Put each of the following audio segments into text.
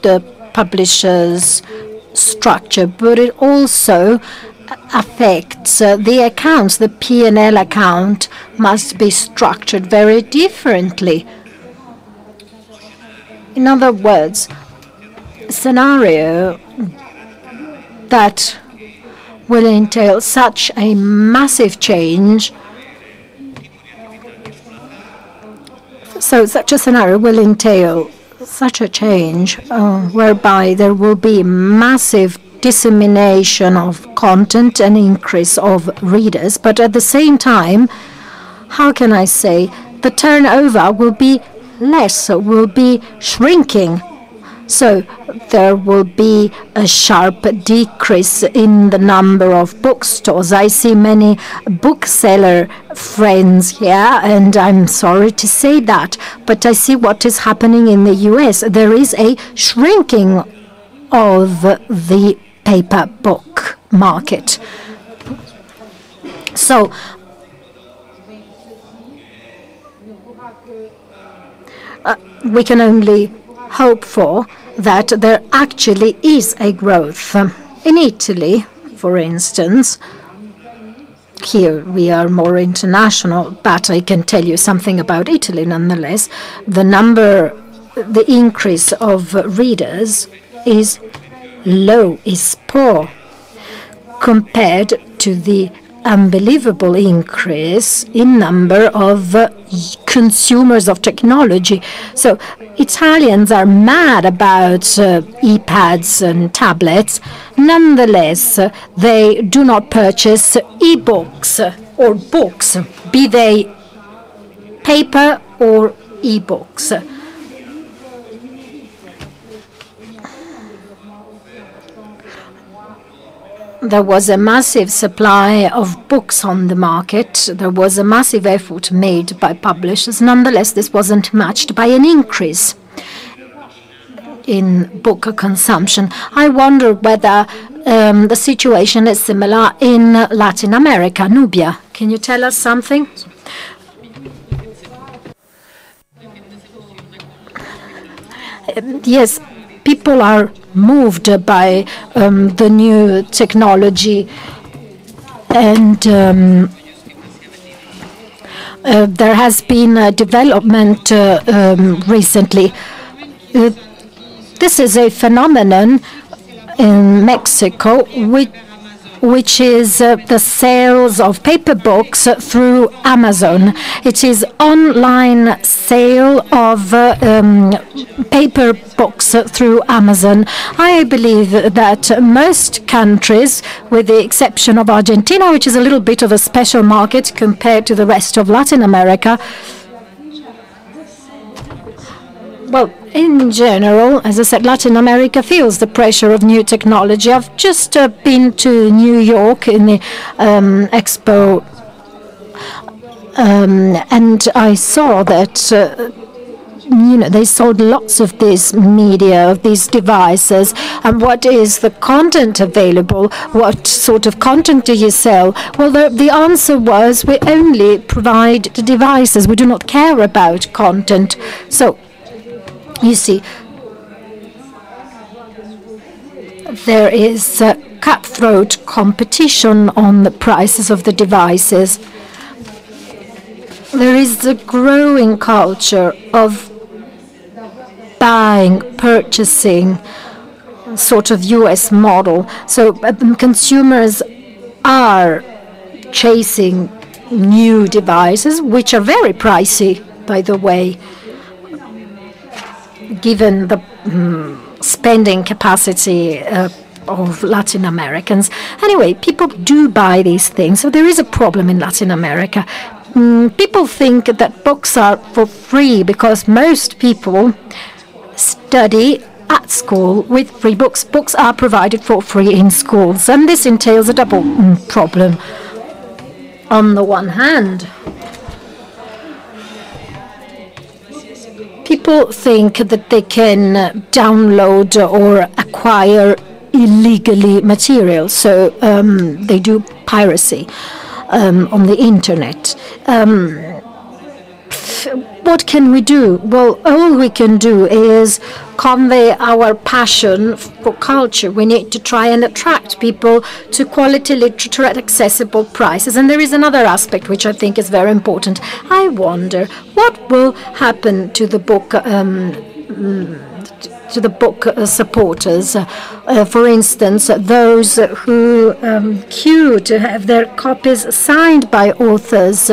the publisher's structure, but it also affects the accounts. The P&L account must be structured very differently. In other words, a scenario that will entail such a massive change. So such a scenario will entail such a change whereby there will be massive dissemination of content and increase of readers, but at the same time, how can I say, the turnover will be less, so will be shrinking. So there will be a sharp decrease in the number of bookstores. I see many bookseller friends here, and I'm sorry to say that, but I see what is happening in the US. There is a shrinking of the paper book market. So we can only hope for that there actually is a growth. In Italy, for instance, here we are more international, but I can tell you something about Italy nonetheless. The increase of readers is low, is poor, compared to the unbelievable increase in number of consumers of technology. So Italians are mad about iPads and tablets. Nonetheless, they do not purchase ebooks or books, be they paper or ebooks. There was a massive supply of books on the market. There was a massive effort made by publishers. Nonetheless, this wasn't matched by an increase in book consumption. I wonder whether the situation is similar in Latin America. Nubia, can you tell us something? Yes. People are moved by the new technology, and there has been a development recently. This is a phenomenon in Mexico, which is the sales of paper books through Amazon. It is online sale of paper books through Amazon. I believe that most countries, with the exception of Argentina, which is a little bit of a special market compared to the rest of Latin America, well, in general, as I said, Latin America feels the pressure of new technology. I've just been to New York in the Expo, and I saw that they sold lots of this media, of these devices. And what is the content available? What sort of content do you sell? Well, the answer was, we only provide the devices. We do not care about content. So, you see, there is cutthroat competition on the prices of the devices. There is a growing culture of buying, purchasing, sort of US model. So consumers are chasing new devices, which are very pricey, by the way, given the spending capacity of Latin Americans. Anyway, people do buy these things, so there is a problem in Latin America. People think that books are for free because most people study at school with free books. Books are provided for free in schools, and this entails a double problem. On the one hand, people think that they can download or acquire illegally material, so they do piracy on the internet. what can we do? Well, all we can do is convey our passion for culture. We need to try and attract people to quality literature at accessible prices. And there is another aspect which I think is very important. I wonder what will happen to the book supporters. For instance, those who queue to have their copies signed by authors.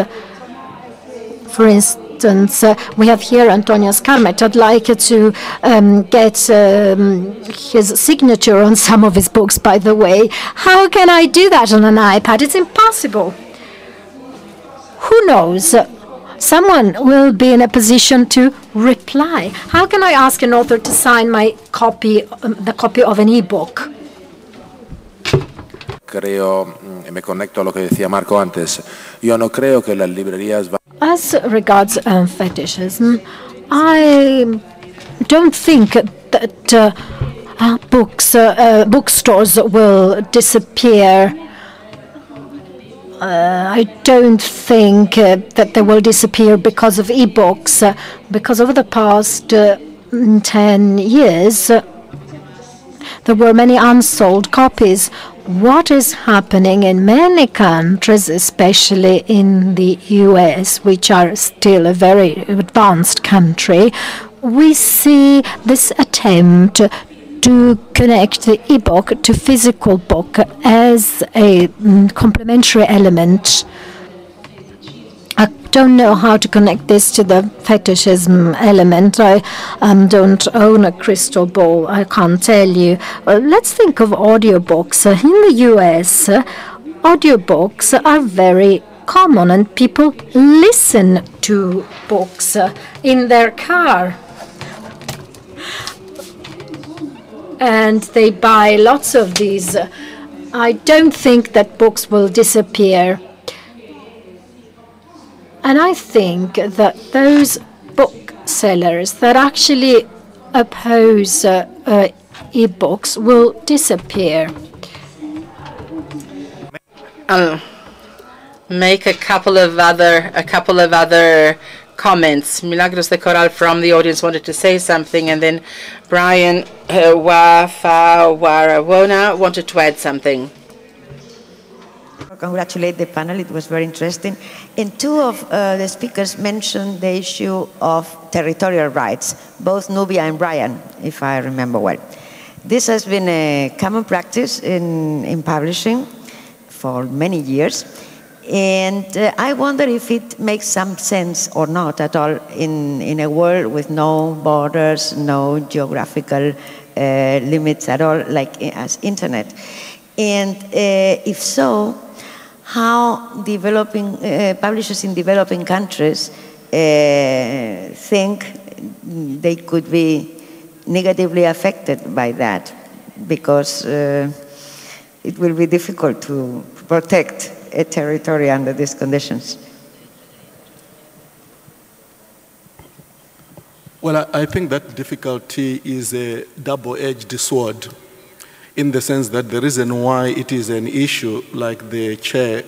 For instance, we have here Antonio Scarmet. I'd like to get his signature on some of his books, by the way. How can I do that on an iPad? It's impossible. Who knows? Someone will be in a position to reply. How can I ask an author to sign my copy, the copy of an ebook? Creo, me conecto a lo que decía Marco antes. Yo no creo que las librerías. As regards fetishism, I don't think that bookstores will disappear. I don't think that they will disappear because of e-books, because over the past 10 years, there were many unsold copies. What is happening in many countries, especially in the US, which are still a very advanced country, we see this attempt to connect the e-book to physical book as a complementary element. I don't know how to connect this to the fetishism element. I don't own a crystal ball. I can't tell you. Let's think of audiobooks. In the US, audiobooks are very common and people listen to books in their car. And they buy lots of these. I don't think that books will disappear. And I think that those booksellers that actually oppose e-books will disappear. I'll make a couple of other comments. Milagros de Coral from the audience wanted to say something, and then Brian Warawona wanted to add something. Congratulate the panel. It was very interesting. And two of the speakers mentioned the issue of territorial rights, both Nubia and Brian, if I remember well. This has been a common practice in publishing for many years. And I wonder if it makes some sense or not at all in a world with no borders, no geographical limits at all, like as internet. And if so, how developing publishers in developing countries think they could be negatively affected by that, because it will be difficult to protect a territory under these conditions. Well, I think that difficulty is a double-edged sword, in the sense that the reason why it is an issue, like the chair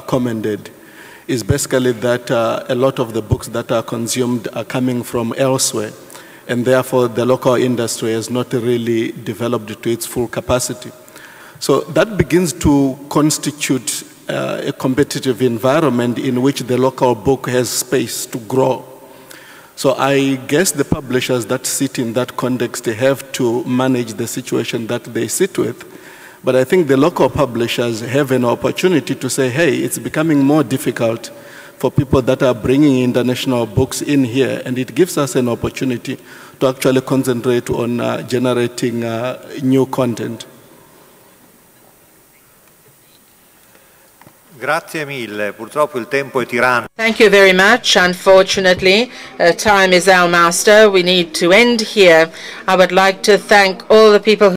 commented, is basically that a lot of the books that are consumed are coming from elsewhere, and therefore the local industry has not really developed to its full capacity. So that begins to constitute a competitive environment in which the local book has space to grow. So I guess the publishers that sit in that context, they have to manage the situation that they sit with. But I think the local publishers have an opportunity to say, hey, it's becoming more difficult for people that are bringing international books in here, and it gives us an opportunity to actually concentrate on generating new content. Grazie mille. Purtroppo il tempo è tiranno. Thank you very much. Unfortunately, time is our master. We need to end here. I would like to thank all the people who